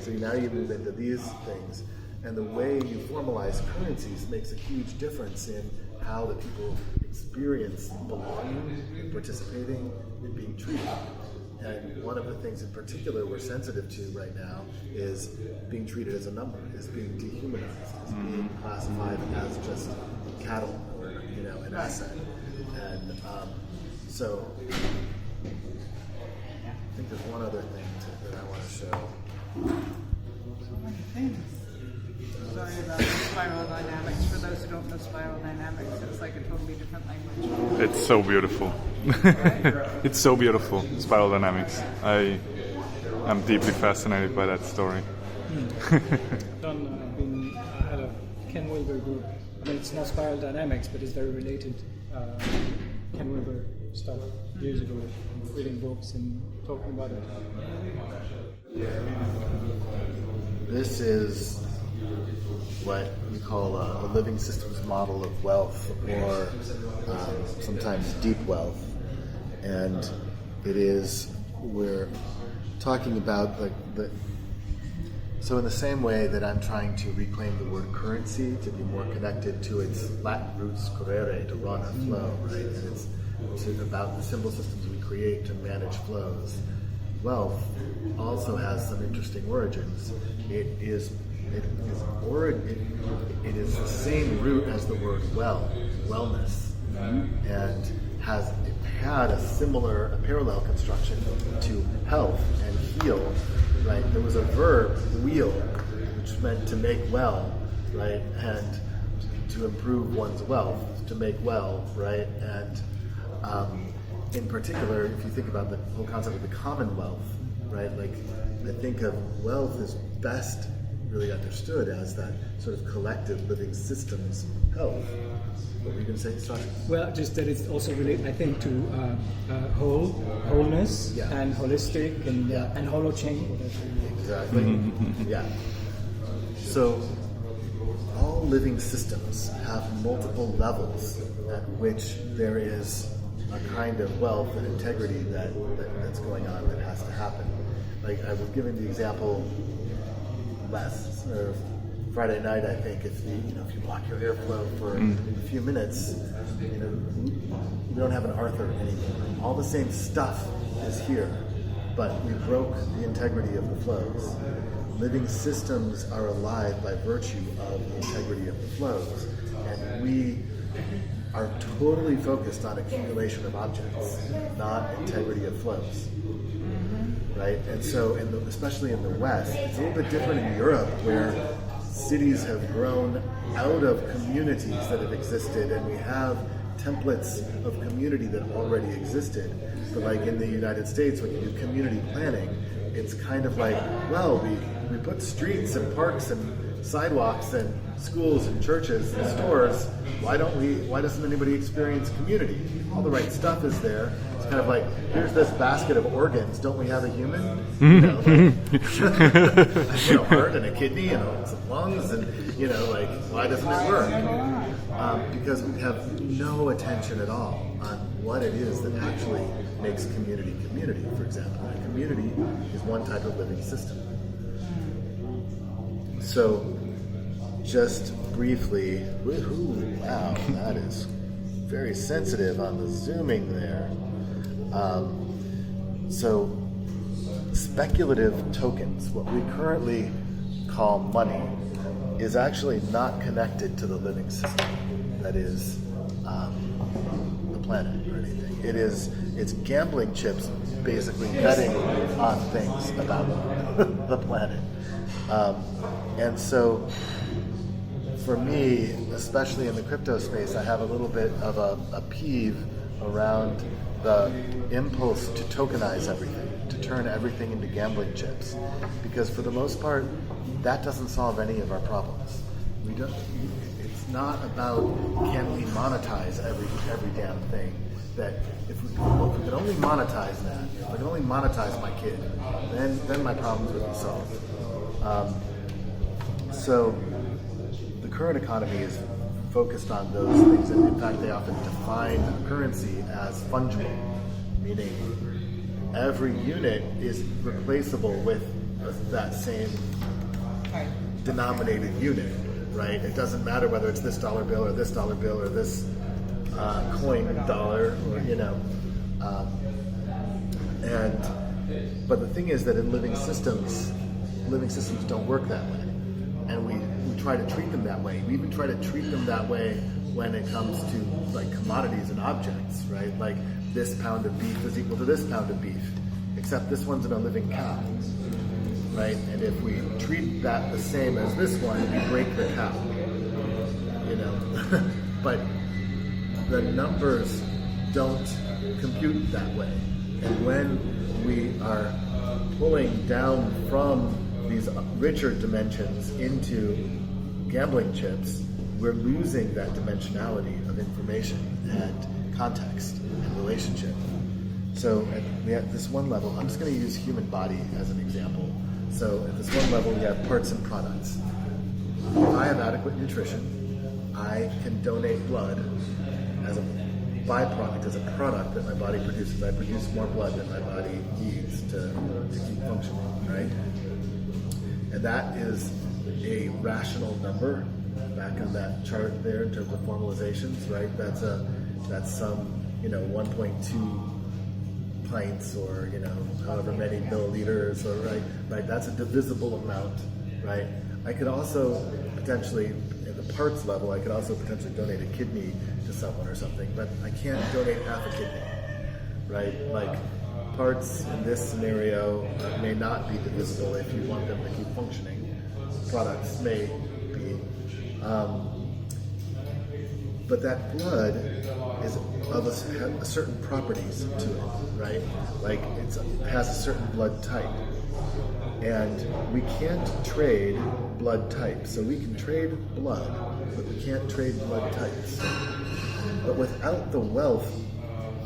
Speaker 1: so now you move into these things, and the way you formalize currencies makes a huge difference in how the people experience belonging and participating and being treated. And one of the things in particular we're sensitive to right now is being treated as a number, is being dehumanized, is being classified as just cattle or an asset. And so I think there's one other thing that I want to show.
Speaker 2: So many things. Sorry about the spiral dynamics. For those who don't know spiral dynamics, it's like a totally different language.
Speaker 4: It's so beautiful. It's so beautiful, spiral dynamics. I am deeply fascinated by that story.
Speaker 3: Been had a Ken Wilber group. I mean, it's not spiral dynamics, but it's very related. Ken Wilber stuff years ago, reading books and talking about it.
Speaker 1: This is what we call a living systems model of wealth, or sometimes deep wealth. And we're talking about so in the same way that I'm trying to reclaim the word currency to be more connected to its Latin roots, correre, to run or flow, right? And it's about the symbol systems we create to manage flows. Wealth also has some interesting origins. It is the same root as the word wellness, and had a parallel construction to health and heal, right? There was a verb, wheel, which meant to make well, right? And to improve one's wealth, to make well, right? And in particular, if you think about the whole concept of the commonwealth, right? I think of wealth as best really understood as that sort of collective living systems health. What were you going to say, Sasha?
Speaker 3: Well, just that it's also related, I think, to wholeness
Speaker 1: Yeah.
Speaker 3: and holistic and
Speaker 1: Yeah.
Speaker 3: and Holochain.
Speaker 1: Exactly. Yeah. So all living systems have multiple levels at which there is a kind of wealth and integrity that's going on that has to happen. Like I was giving the example last Friday night, I think, if you block your airflow for a few minutes, we don't have an Arthur anymore. All the same stuff is here, but we broke the integrity of the flows. Living systems are alive by virtue of the integrity of the flows, and we are totally focused on accumulation of objects, not integrity of flows. Right? And so, especially in the West, it's a little bit different in Europe, where cities have grown out of communities that have existed, and we have templates of community that already existed. But like in the United States, when you do community planning, it's kind of like, well, we put streets and parks and sidewalks and schools and churches and stores. Why doesn't anybody experience community? All the right stuff is there. It's kind of like, here's this basket of organs. Don't we have a human? A heart and a kidney and some lungs, and why doesn't it work? Because we have no attention at all on what it is that actually makes community. For example, a community is one type of living system. So, just briefly, woohoo, wow, that is very sensitive on the zooming there. So, speculative tokens, what we currently call money, is actually not connected to the living system, that is the planet or anything. It's gambling chips basically betting on things about the planet. And so, for me, especially in the crypto space, I have a little bit of a peeve around the impulse to tokenize everything, to turn everything into gambling chips. Because for the most part, that doesn't solve any of our problems. It's not about can we monetize every damn thing. That if we could only monetize that, if I could only monetize my kid, then my problems would be solved. So the current economy is focused on those things, and in fact they often define currency as fungible, meaning every unit is replaceable with that same denominated unit, right? It doesn't matter whether it's this dollar bill or this dollar bill or this coin dollar, or but the thing is that in living systems don't work that way, and we try to treat them that way. We even try to treat them that way when it comes to like commodities and objects, right? Like this pound of beef is equal to this pound of beef, except this one's in a living cow, right? And if we treat that the same as this one, we break the cow, but the numbers don't compute that way. And when we are pulling down from these richer dimensions into gambling chips, we're losing that dimensionality of information and context and relationship. So at this one level, I'm just going to use human body as an example. So at this one level, we have parts and products. If I have adequate nutrition, I can donate blood as a byproduct, as a product that my body produces. I produce more blood than my body needs to keep functioning, right? And that is a rational number. Back on that chart there in terms of formalizations, right? That's some 1.2 pints, or however many milliliters, or right? That's a divisible amount, right? I could also potentially, at the parts level, I could also potentially donate a kidney to someone or something, but I can't donate half a kidney, right? Like parts in this scenario may not be divisible if you want them to keep functioning. Products may be. But that blood is of a certain properties to it, right? Like it has a certain blood type. And we can't trade blood types. So we can trade blood, but we can't trade blood types. But without the wealth,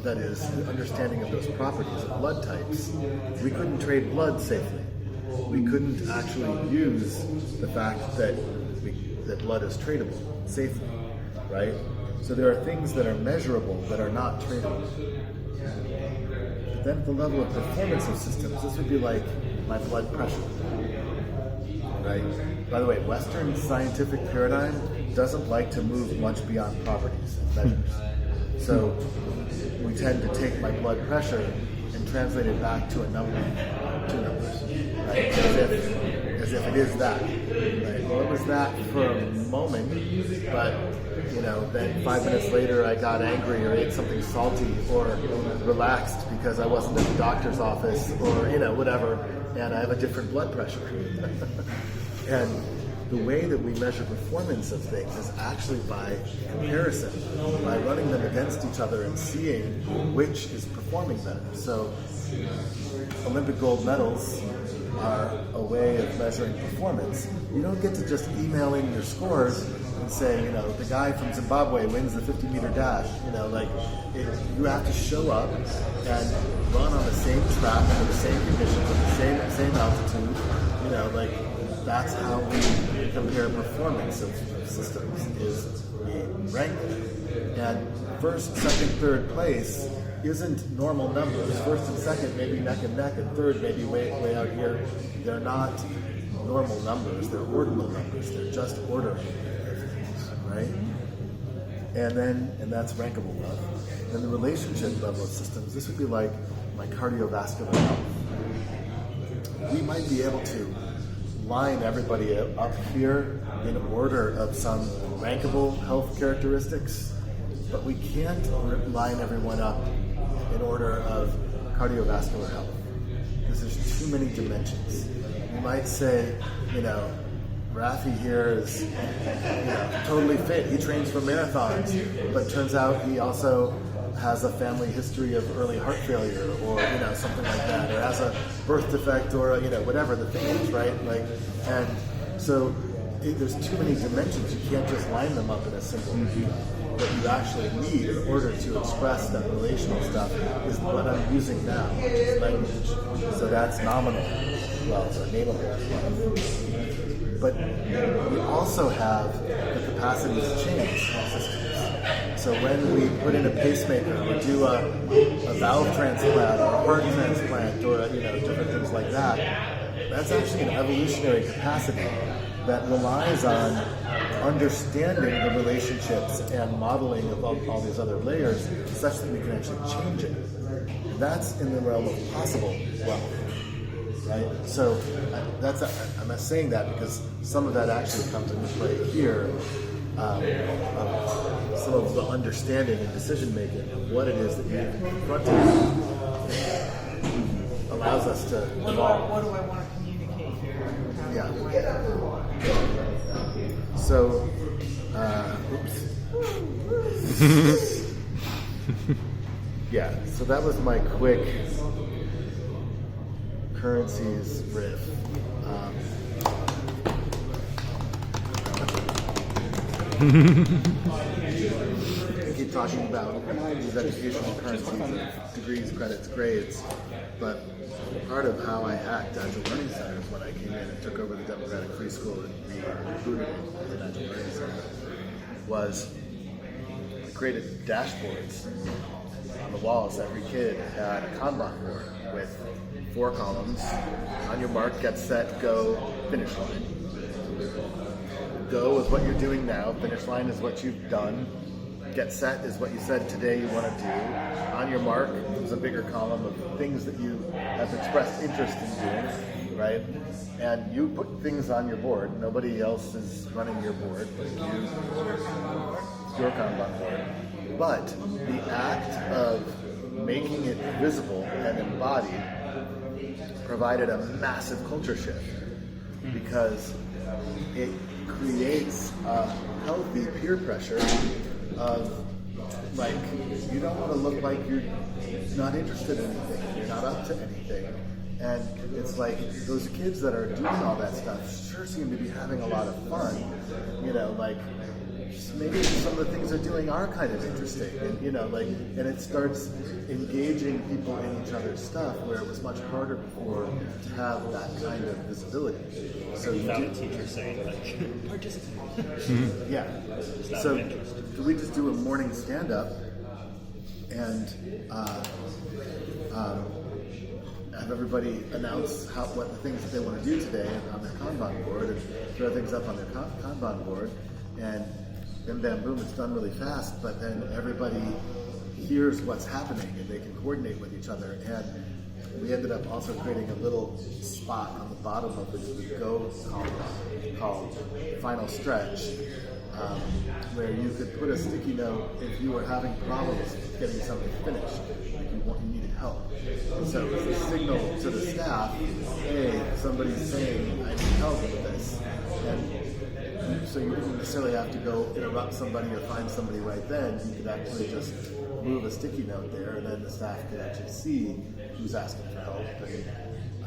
Speaker 1: that is, the understanding of those properties of blood types, we couldn't trade blood safely. We couldn't actually use the fact that that blood is tradable safely, right? So there are things that are measurable that are not tradable. But then at the level of performance of systems, this would be like my blood pressure, right? By the way, Western scientific paradigm doesn't like to move much beyond properties and measures. So we tend to take my blood pressure and translate it back to a number, two numbers, right? As if it is that. Right? Well, it was that for a moment, but then 5 minutes later I got angry or ate something salty or relaxed because I wasn't at the doctor's office or whatever, and I have a different blood pressure. And the way that we measure performance of things is actually by comparison, by running them against each other and seeing which is performing better. So Olympic gold medals are a way of measuring performance. You don't get to just email in your scores and say, the guy from Zimbabwe wins the 50-meter dash. You have to show up and run on the same track under the same conditions at the same altitude. That's how we compare performance of systems, is we rank them. And first, second, third place isn't normal numbers. First and second maybe neck and neck, and third maybe way out here. They're not normal numbers, they're ordinal numbers. They're just ordering things, right? And that's rankable level. Then the relationship level of systems, this would be like my cardiovascular health. We might be able to line everybody up here in order of some rankable health characteristics, but we can't line everyone up in order of cardiovascular health because there's too many dimensions. You might say, Rafi here is totally fit. He trains for marathons, but turns out he also has a family history of early heart failure or something like that, or has a birth defect or whatever the thing is, right? And so there's too many dimensions. You can't just line them up in a simple what you actually need in order to express that relational stuff is what I'm using now, which is language. So that's nominal wealth or nameable wealth. But we also have the capacity to change systems. So when we put in a pacemaker or do a valve transplant or a heart transplant or different things like that, that's actually an evolutionary capacity that relies on understanding the relationships and modeling of all these other layers such that we can actually change it. That's in the realm of possible wealth, right? So I'm not saying that because some of that actually comes into play here. Some of the understanding and decision making of what it is that you need to confront allows us to evolve.
Speaker 2: What do I want to communicate here?
Speaker 1: So, so that was my quick currencies riff. I keep talking about these educational currencies of degrees, credits, grades, but part of how I hacked Agile Learning Centers when I came in and took over the Democratic Free School and recruited it as an Agile Learning Center was I created dashboards on the walls. Every kid had a Kanban board with 4 columns. On your mark, get set, go, finish line. Go is what you're doing now. Finish line is what you've done. Get set is what you said today you want to do. On your mark is a bigger column of things that you have expressed interest in doing, right? And you put things on your board. Nobody else is running your board, but you, your Kanban board. But the act of making it visible and embodied provided a massive culture shift because it creates a healthy peer pressure of you don't want to look like you're not interested in anything, you're not up to anything. And it's like those kids that are doing all that stuff sure seem to be having a lot of fun. You know, like maybe some of the things they're doing are kind of interesting, and you know, like, and it starts engaging people in each other's stuff where it was much harder before to have that kind of visibility. So
Speaker 5: Without a teacher saying like, participate.
Speaker 1: yeah. So we just do a morning stand-up and have everybody announce what the things that they want to do today on their Kanban board, and throw things up on their Kanban board, and then bam, boom, it's done really fast, but then everybody hears what's happening and they can coordinate with each other. And we ended up also creating a little spot on the bottom of the Go column called Final Stretch, where you could put a sticky note if you were having problems getting something finished, like you needed help. And so it was a signal to the staff, hey, somebody's saying, I need help with this. And so you didn't necessarily have to go interrupt somebody or find somebody right then. You could actually just move a sticky note there, and then the staff could actually see who's asking for help.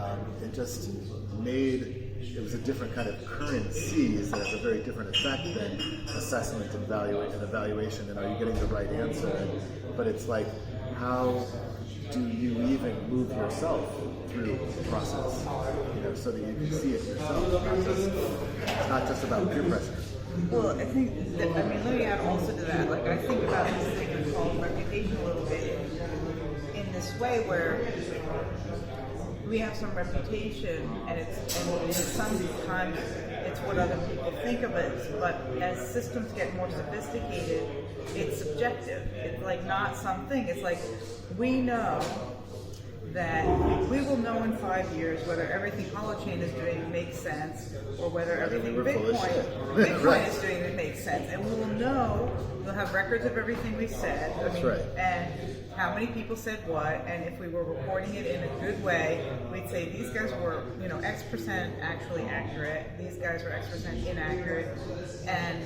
Speaker 1: And it just made, it was a different kind of currencies that has a very different effect than assessment and evaluation, and are you getting the right answer? But it's like, how do you even move yourself through the process, you know, so that you can see it yourself? It's not just about peer pressure.
Speaker 2: Well, I think that, I mean, let me add also to that, like, I think about this thing called reputation a little bit in this way where we have some reputation, and sometimes it's what other people think of it, but as systems get more sophisticated, it's subjective. It's like not something, it's like we know that we will know in 5 years whether everything Holochain is doing makes sense, or whether everything Bitcoin is doing makes sense. And we will know, we'll have records of everything we said.
Speaker 1: That's right.
Speaker 2: And how many people said what, and if we were recording it in a good way, we'd say these guys were, you know, X% actually accurate, these guys were X% inaccurate, and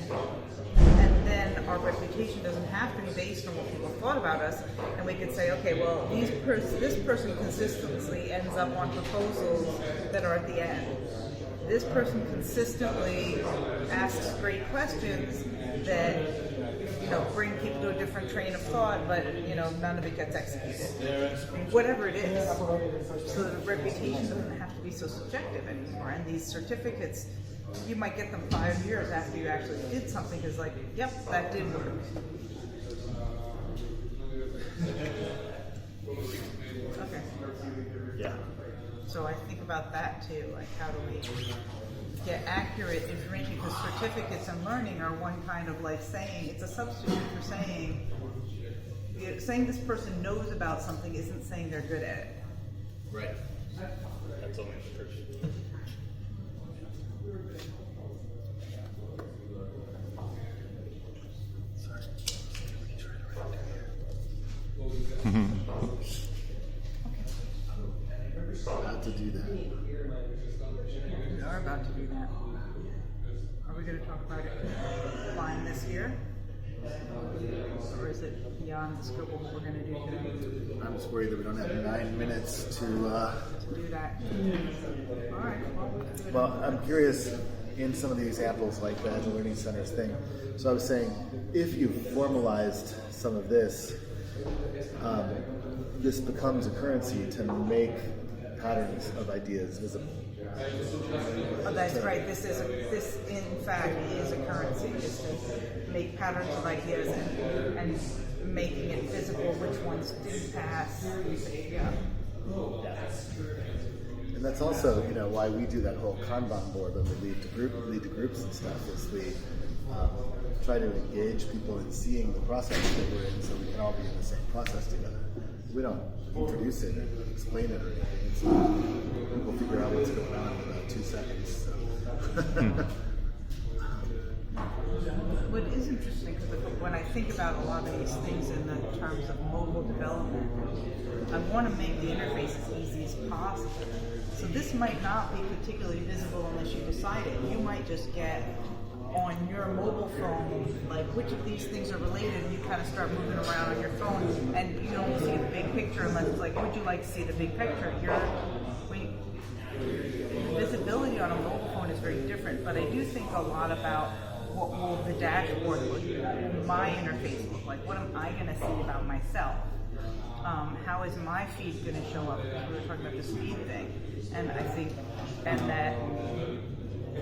Speaker 2: then our reputation doesn't have to be based on what people thought about us, and we could say, okay, well, this person consistently ends up on proposals that are at the end. This person consistently asks great questions that, you know, bring people to a different train of thought, but, you know, none of it gets executed. Whatever it is. So the reputation doesn't have to be so subjective anymore, and these certificates, you might get them 5 years after you actually did something, because like, yep, that did work. Okay.
Speaker 5: Yeah.
Speaker 2: So I think about that too, like how do we get accurate information, because certificates in learning are one kind of like saying, it's a substitute for saying this person knows about something isn't saying they're good at it.
Speaker 1: Right.
Speaker 5: That's only the truth.
Speaker 1: About to do that.
Speaker 2: We are about to do that. Are we going to talk about it flying this year? Or is it beyond the scope of what we're going to do today?
Speaker 1: I'm just worried that we don't have 9 minutes to
Speaker 2: Do that. All right.
Speaker 1: Well, I'm curious in some of the examples like the Learning Centers thing. So I was saying, if you formalized some of this, this becomes a currency to make patterns of ideas visible.
Speaker 2: Oh, that's right. This in fact is a currency. Is to make patterns of ideas and making it visible which ones did pass. Yeah.
Speaker 1: And that's also, you know, why we do that whole Kanban board when we lead to groups and stuff, is we try to engage people in seeing the process that we're in, so we can all be in the same process together. We don't introduce it or explain it or anything. It's people figure out what's going on in about 2 seconds. So.
Speaker 2: What is interesting, because when I think about a lot of these things in the terms of mobile development, I want to make the interface as easy as possible. So this might not be particularly visible unless you decide it. You might just get on your mobile phone, like which of these things are related, and you kind of start moving around on your phone, and you don't see the big picture unless it's like, would you like to see the big picture? When visibility on a mobile phone is very different, but I do think a lot about what will the dashboard look like, my interface look like, what am I going to see about myself? How is my feed going to show up? We were talking about this feed thing, and I think, and that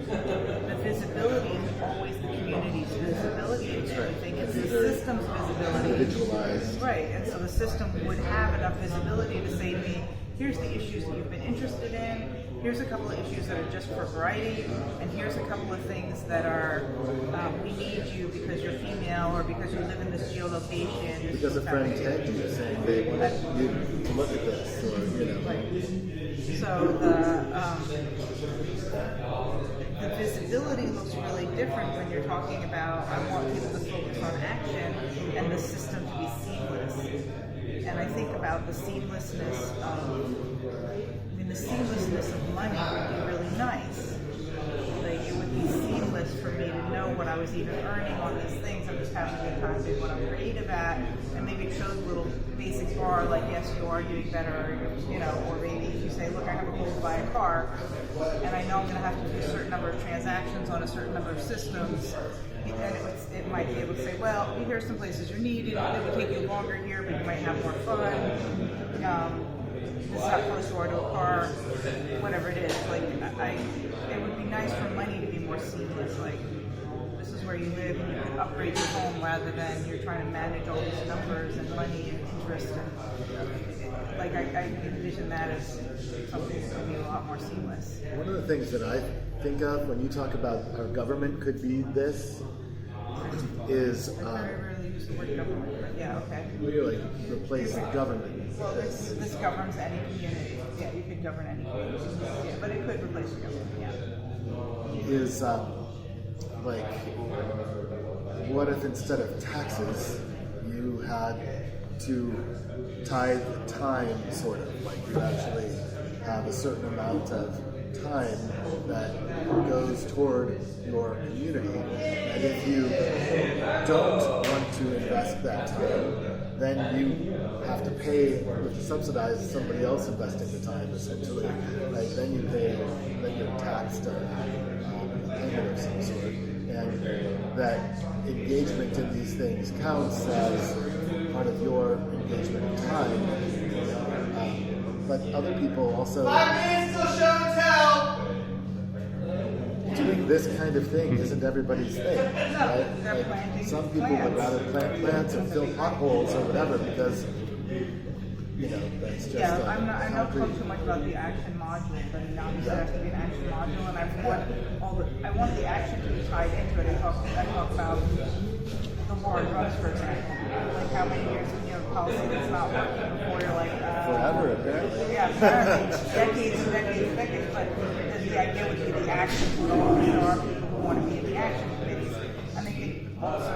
Speaker 2: the visibility isn't always the community's visibility. I think it's the system's visibility.
Speaker 1: Individualized.
Speaker 2: Right, and so the system would have enough visibility to say to me, here's the issues that you've been interested in, here's a couple of issues that are just for variety, and here's a couple of things that are, we need you because you're female or because you live in this geolocation.
Speaker 1: Because a friend tagged you saying they wanted you to look at this, or,
Speaker 2: So the visibility looks really different when you're talking about, I want people to focus on action and the system to be seamless. And I think about the seamlessness of, the seamlessness of money would be really nice. Like, it would be seamless for me to know what I was even earning on these things. I'm just having a good time doing what I'm creative at, and maybe it shows a little basic bar, like, yes, you are doing better, or maybe if you say, look, I have a goal to buy a car, and I know I'm going to have to do a certain number of transactions on a certain number of systems, and it might be able to say, well, here's some places you're needed, it would take you longer here, but you might have more fun. This is how close you are to a car, whatever it is. Like, it would be nice for money to be more seamless. Like, this is where you live, and you can upgrade your home rather than you're trying to manage all these numbers and money and interest. And like, I envision that as something that would be a lot more seamless.
Speaker 1: One of the things that I think of when you talk about our government could be this is
Speaker 2: I very rarely use the word government, but yeah, okay.
Speaker 1: we like replace government.
Speaker 2: Well, this governs any community. Yeah, you could govern any community. Yeah, but it could replace the government. Yeah.
Speaker 1: Is like, what if instead of taxes you had to tithe time, sort of, like you actually have a certain amount of time that goes toward your community, and if you don't want to invest that time, then you have to pay, you have to subsidize somebody else investing the time, essentially. Like, then you pay, then you're taxed a payment of some sort, and that engagement in these things counts as part of your engagement in time. But other people also,
Speaker 6: 5 minutes till show and tell.
Speaker 1: doing this kind of thing isn't everybody's thing, right? Like, some people would rather plant plants or fill potholes or whatever because, that's just
Speaker 2: Yeah, I don't talk too much about the action module, but now there has to be an action module, and I want the action to be tied into it. I talk about the war on drugs, for example. Like, how many years can you have a policy that's not working before you're like,
Speaker 1: forever, apparently.
Speaker 2: Yeah, apparently, decades and decades and decades, but the idea would be the action to go on. There are people who want to be in the action committees. And I think also,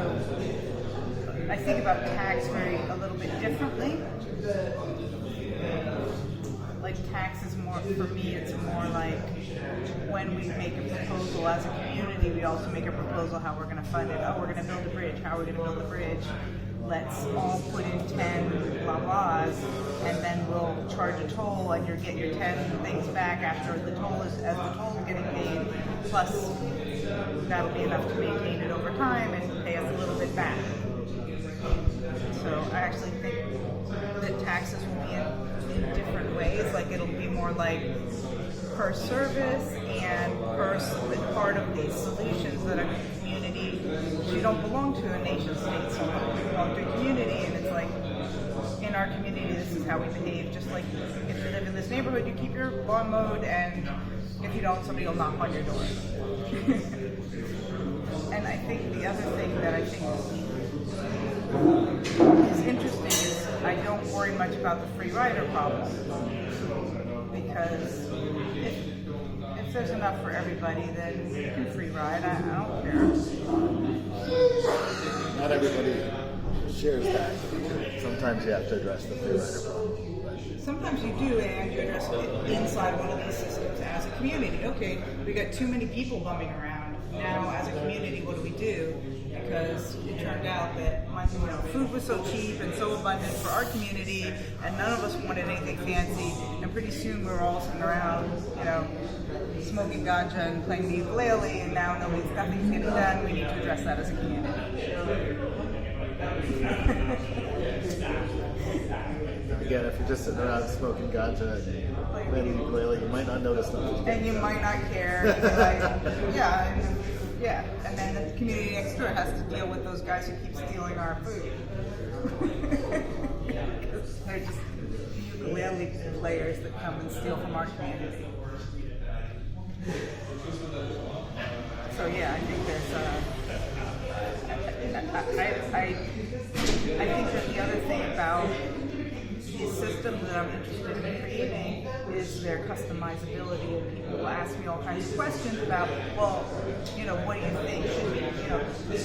Speaker 2: I think about tax a little bit differently. Like, tax is more, for me, it's more like when we make a proposal as a community, we also make a proposal how we're going to fund it. Oh, we're going to build a bridge. How are we going to build the bridge? Let's all put in 10 blah blahs, and then we'll charge a toll, and you get your 10 things back after the toll is getting paid. Plus, that'll be enough to maintain it over time and pay us a little bit back. So I actually think that taxes will be in different ways. Like, it'll be more like per service and per part of these solutions that a community, you don't belong to a nation state, so you belong to a community, and it's like, in our community, this is how we behave. Just like, if you live in this neighborhood, you keep your lawn mowed, and if you don't, somebody will knock on your door. And I think the other thing that I think is interesting is I don't worry much about the free rider problem, because if there's enough for everybody, then you can free ride. I don't care.
Speaker 1: Not everybody shares that. Sometimes you have to address the free rider problem.
Speaker 2: Sometimes you do, and you address it inside one of these systems as a community. Okay, we got too many people bumming around. Now, as a community, what do? because it turned out that food was so cheap and so abundant for our community, and none of us wanted anything fancy. And pretty soon we were all sitting around, smoking ganja and playing the ukulele, and now nothing's getting done. We need to address that as a community.
Speaker 1: Again, if you're just sitting around smoking ganja and playing the ukulele, you might not notice nothing.
Speaker 2: And you might not care. And then the community next door has to deal with those guys who keep stealing our food. Because they're just ukulele players that come and steal from our community. So yeah, I think there's I think that the other thing about these systems that I'm interested in creating is their customizability, and people will ask me all kinds of questions about, what do you think should be,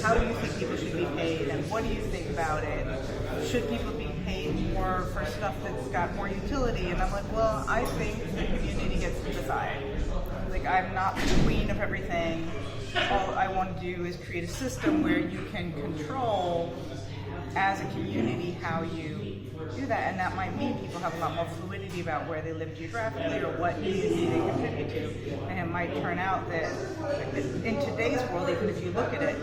Speaker 2: how do you think people should be paid, and what do you think about it? Should people be paid more for stuff that's got more utility? And I'm like, well, I think the community gets to decide. Like, I'm not the queen of everything. All I want to do is create a system where you can control as a community how you do that, and that might mean people have a lot more fluidity about where they live geographically or what community they contribute to. And it might turn out that in today's world, even if you look at it,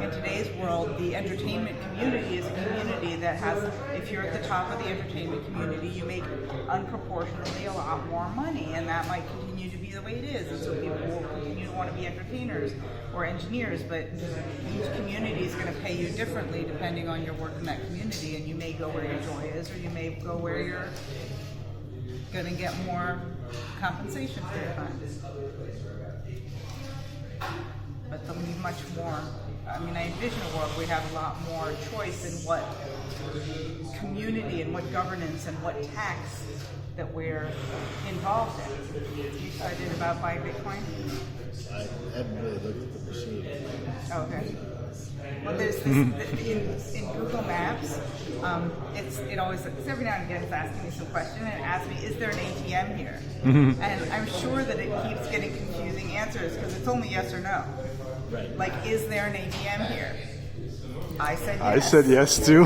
Speaker 2: in today's world, the entertainment community is a community that has, if you're at the top of the entertainment community, you make unproportionately a lot more money, and that might continue to be the way it is. And so people will continue to want to be entertainers or engineers, but each community is going to pay you differently depending on your work in that community, and you may go where your joy is, or you may go where you're going to get more compensation for your time. But there'll be much more. I envision a world where we have a lot more choice in what community and what governance and what tax that we're involved in. You excited about buying Bitcoin?
Speaker 1: I haven't really looked at the machine.
Speaker 2: Okay. Well, there's this in Google Maps. It always, every now and again, it's asking me some question, and it asks me, "Is there an ATM here?" And I'm sure that it keeps getting confusing answers because it's only yes or no.
Speaker 1: Right.
Speaker 2: Like, is there an ATM here? I said yes.
Speaker 4: I said yes too.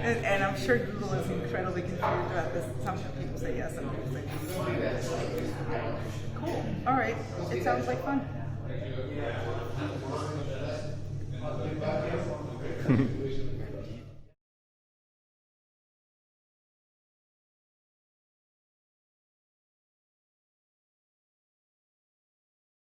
Speaker 2: And I'm sure Google is incredibly confused about this. Some people say yes, some people say no. Cool. All right. It sounds like fun.